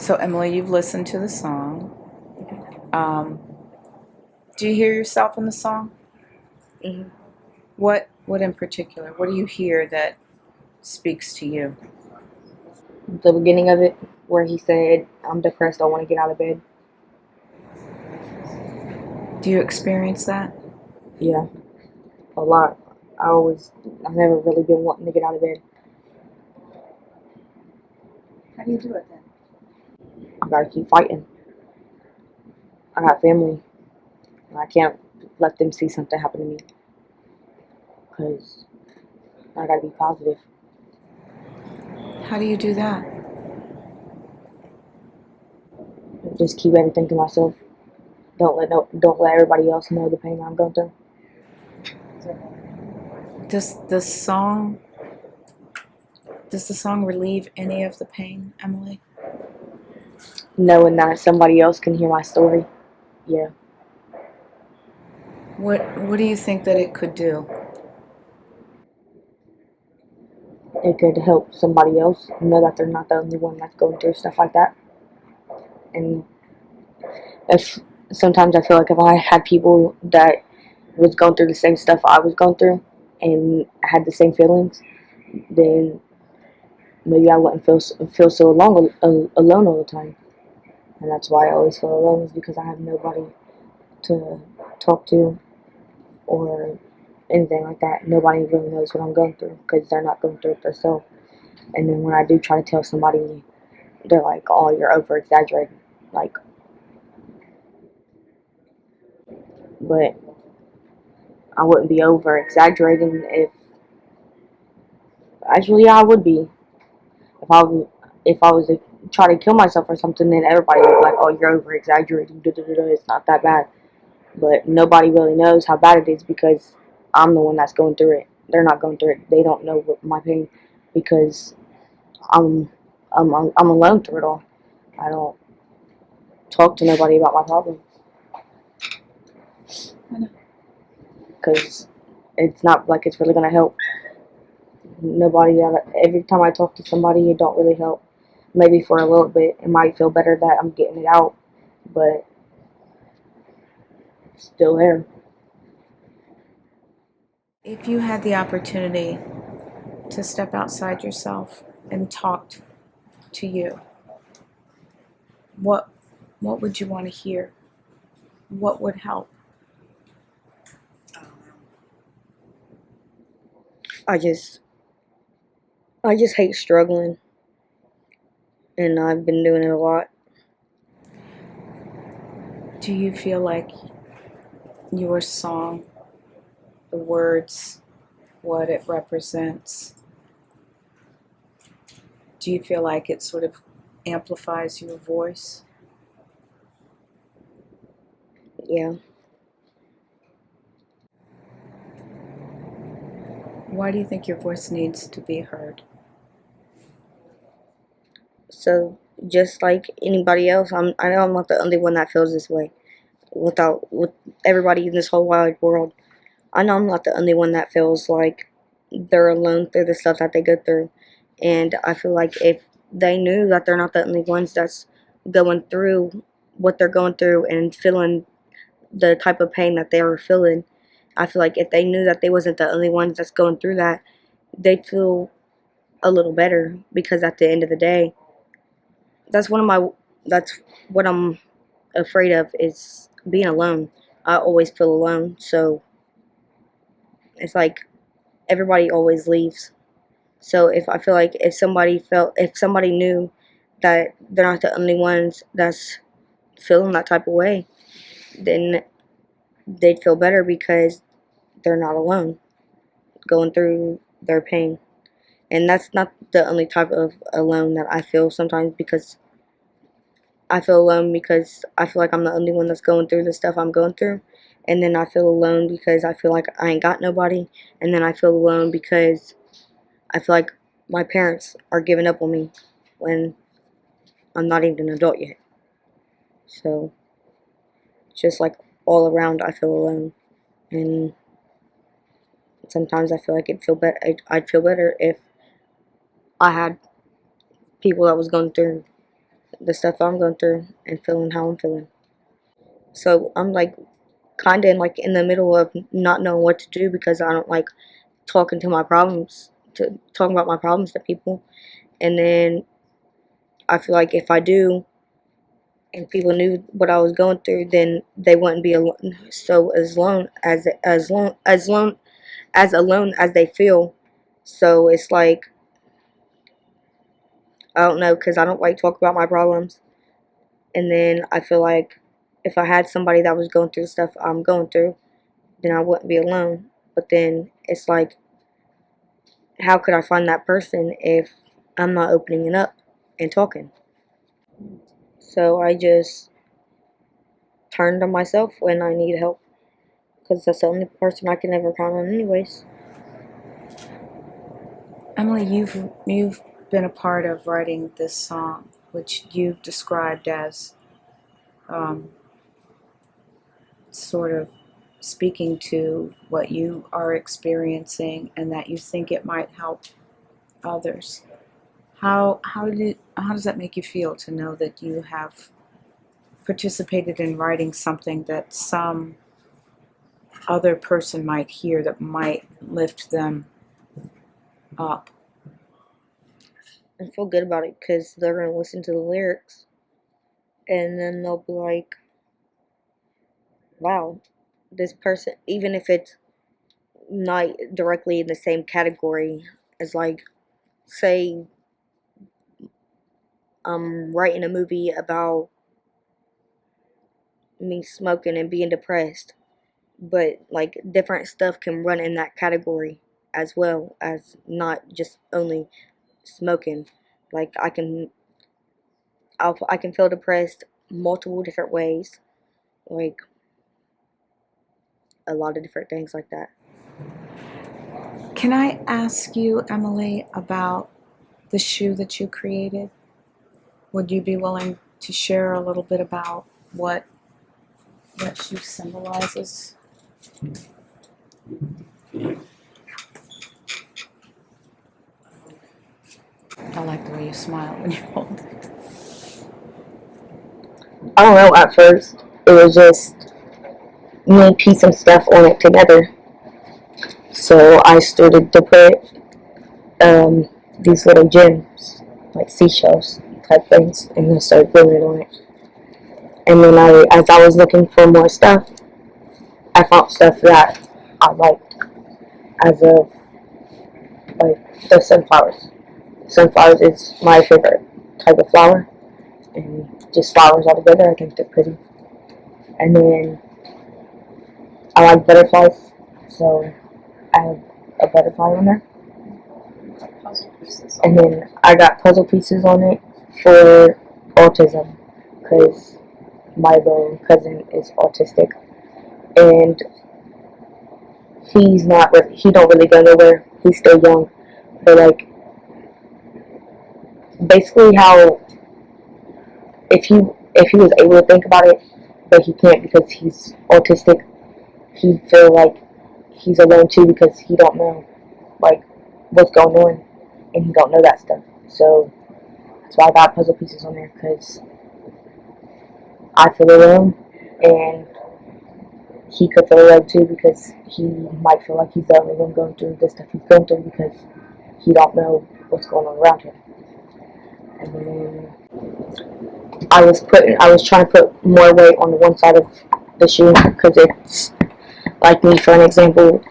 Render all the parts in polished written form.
So, Emily, you've listened to the song. Um, do you hear yourself in the song? hmm What in particular? What do you hear that speaks to you? The beginning of it, where he said, "I'm depressed. I want to get out of bed." Do you experience that? Yeah, a lot. I've never really been wanting to get out of bed. How do you do it then? I gotta keep fighting. I got family, and I can't let them see something happen to me because I gotta be positive. How do you do that? Just keep everything to myself. Don't let everybody else know the pain I'm going through. Does the song does the song relieve any of the pain, Emily? Knowing that somebody else can hear my story, yeah, What do you think that it could do? it could help somebody else know that they're not the only one that's going through stuff like that. And if sometimes I feel like if I had people that was going through the same stuff I was going through and had the same feelings, then maybe I wouldn't feel so alone all the time. And that's why I always feel alone, is because I have nobody to talk to or anything like that. Nobody really knows what I'm going through because they're not going through it themselves. And then when I do try to tell somebody, they're like, "Oh, you're over exaggerating." Like, but I wouldn't be over exaggerating if actually yeah, I would be if I was to try to kill myself or something, then everybody would be like, "Oh, you're over exaggerating. It's not that bad." But nobody really knows how bad it is because I'm the one that's going through it. They're not going through it. They don't know my pain because I'm I'm alone through it all. I don't talk to nobody about my problem because it's not like it's really gonna help. Nobody. Every time I talk to somebody, it don't really help. Maybe for a little bit, it might feel better that I'm getting it out, but it's still there. If you had the opportunity to step outside yourself and talk to you, what what would you want to hear? What would help? I just I just hate struggling, and I've been doing it a lot. Do you feel like your song, the words, what it represents, do you feel like it sort of amplifies your voice? Yeah. Why do you think your voice needs to be heard? So just like anybody else, I know I'm not the only one that feels this way. With everybody in this whole wide world, I know I'm not the only one that feels like they're alone through the stuff that they go through. And I feel like if they knew that they're not the only ones that's going through what they're going through and feeling the type of pain that they were feeling, I feel like if they knew that they wasn't the only ones that's going through that, they'd feel a little better because at the end of the day, that's one of my that's what I'm afraid of is being alone. I always feel alone, so it's like everybody always leaves. So if I feel like if somebody knew that they're not the only ones that's feeling that type of way, then they'd feel better because they're not alone going through their pain. And that's not the only type of alone that I feel sometimes, because I feel alone because I feel like I'm the only one that's going through the stuff I'm going through. And then I feel alone because I feel like I ain't got nobody. And then I feel alone because I feel like my parents are giving up on me when I'm not even an adult yet. So just like all around, I feel alone. And sometimes I feel like it'd feel better. I'd feel better if I had people that was going through the stuff I'm going through and feeling how I'm feeling. So I'm like kind of like in the middle of not knowing what to do because I don't like talking about my problems to people. And then I feel like if I do, and people knew what I was going through, then they wouldn't be alone. So as alone as they feel. So it's like I don't know, because I don't like talk about my problems. And then I feel like if I had somebody that was going through the stuff I'm going through, then I wouldn't be alone. But then it's like, how could I find that person if I'm not opening it up and talking? So I just turn to myself when I need help, because that's the only person I can ever count on, anyways. Emily, you've been a part of writing this song, which you've described as um, sort of speaking to what you are experiencing, and that you think it might help others. How does that make you feel to know that you have participated in writing something that some other person might hear that might lift them up? I feel good about it because they're going to listen to the lyrics and then they'll be like, wow, this person, even if it's not directly in the same category as, like, say, I'm writing a movie about me smoking and being depressed, but like different stuff can run in that category as well as not just only smoking. Like I can feel depressed multiple different ways, like a lot of different things like that. Can I ask you, Emily, about the shoe that you created? Would you be willing to share a little bit about what that shoe symbolizes? I like the way you smile when you hold it. I don't know, at first it was just me piecing stuff on it together. So I started to put these little gems, like seashells type things, and then started gluing it on it. And then as I was looking for more stuff, I found stuff that I liked, as of like the sunflowers. Sunflowers is my favorite type of flower, and just flowers altogether, I think they're pretty. And then I like butterflies, so I have a butterfly on there. And then I got puzzle pieces on it for autism, because my little cousin is autistic, and he don't really go nowhere. He's still young, but like basically how if he was able to think about it, but he can't because he's autistic, he'd feel like he's alone too because he don't know like what's going on, and he don't know that stuff. So that's why I got puzzle pieces on there, because I feel alone, and he could feel alone too because he might feel like he's the only one going through the stuff he's going through because he don't know what's going on around him. And then I was trying to put more weight on the one side of the shoe because it's like me, for an example,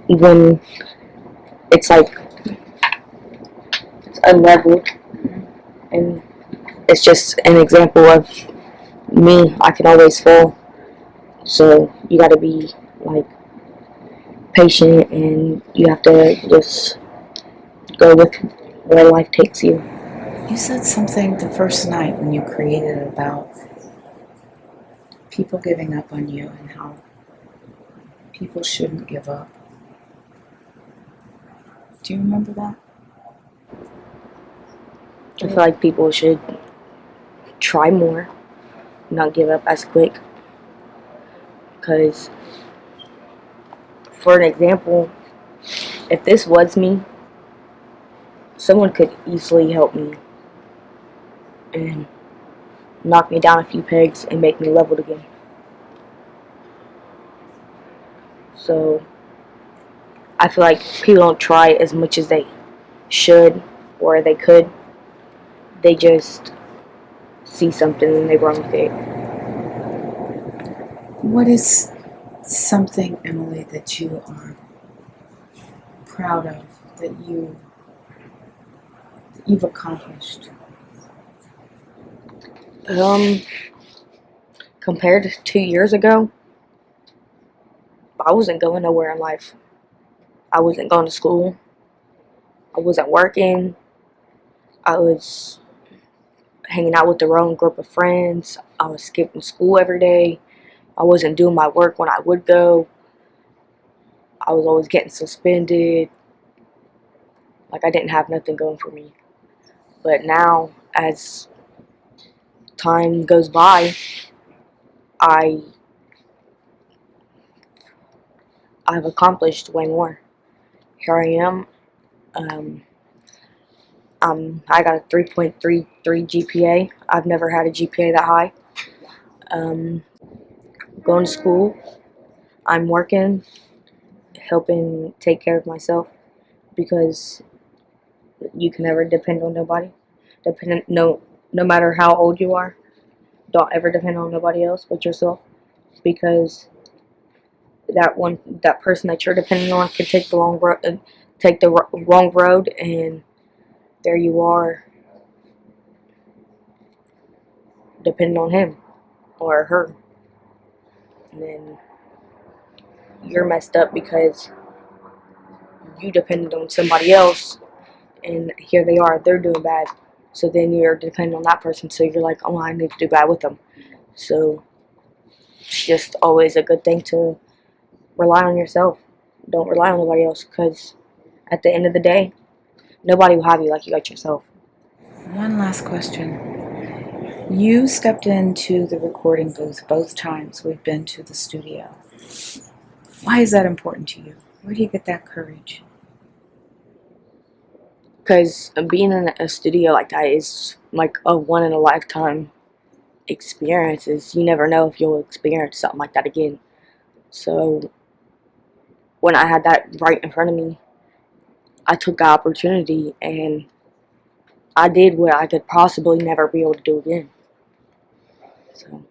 when it's like it's unleveled, and it's just an example of me. I can always fall, so you got to be like patient, and you have to just go with where life takes you. You said something the first night when you created it about people giving up on you and how people shouldn't give up. Do you remember that? I feel like people should try more, not give up as quick. Because, for an example, if this was me, someone could easily help me. and knock me down a few pegs and make me leveled again. So I feel like people don't try as much as they should or they could. They just see something and they run with it. What is something, Emily, that you are proud of that you've accomplished? Compared to 2 years ago, I wasn't going nowhere in life. I wasn't going to school. I wasn't working. I was hanging out with the wrong group of friends. I was skipping school every day. I wasn't doing my work when I would go. I was always getting suspended. Like, I didn't have nothing going for me. But now, as time goes by, I I've accomplished way more. Here I am. Um, I got a 3.33 GPA. I've never had a GPA that high. Um, Going to school. I'm working, helping take care of myself because you can never depend on nobody. No matter how old you are, don't ever depend on nobody else but yourself, because that person that you're depending on can take the wrong road, and there you are depending on him or her, and then you're messed up because you depended on somebody else, and here they are, they're doing bad. So then you're depending on that person, so you're like, oh, I need to do bad with them. So it's just always a good thing to rely on yourself. Don't rely on nobody else, because at the end of the day, nobody will have you like you got yourself. One last question. You stepped into the recording booth both times we've been to the studio. Why is that important to you? Where do you get that courage? Because being in a studio like that is like a one in a lifetime experience. You never know if you'll experience something like that again. So when I had that right in front of me, I took the opportunity and I did what I could possibly never be able to do again. So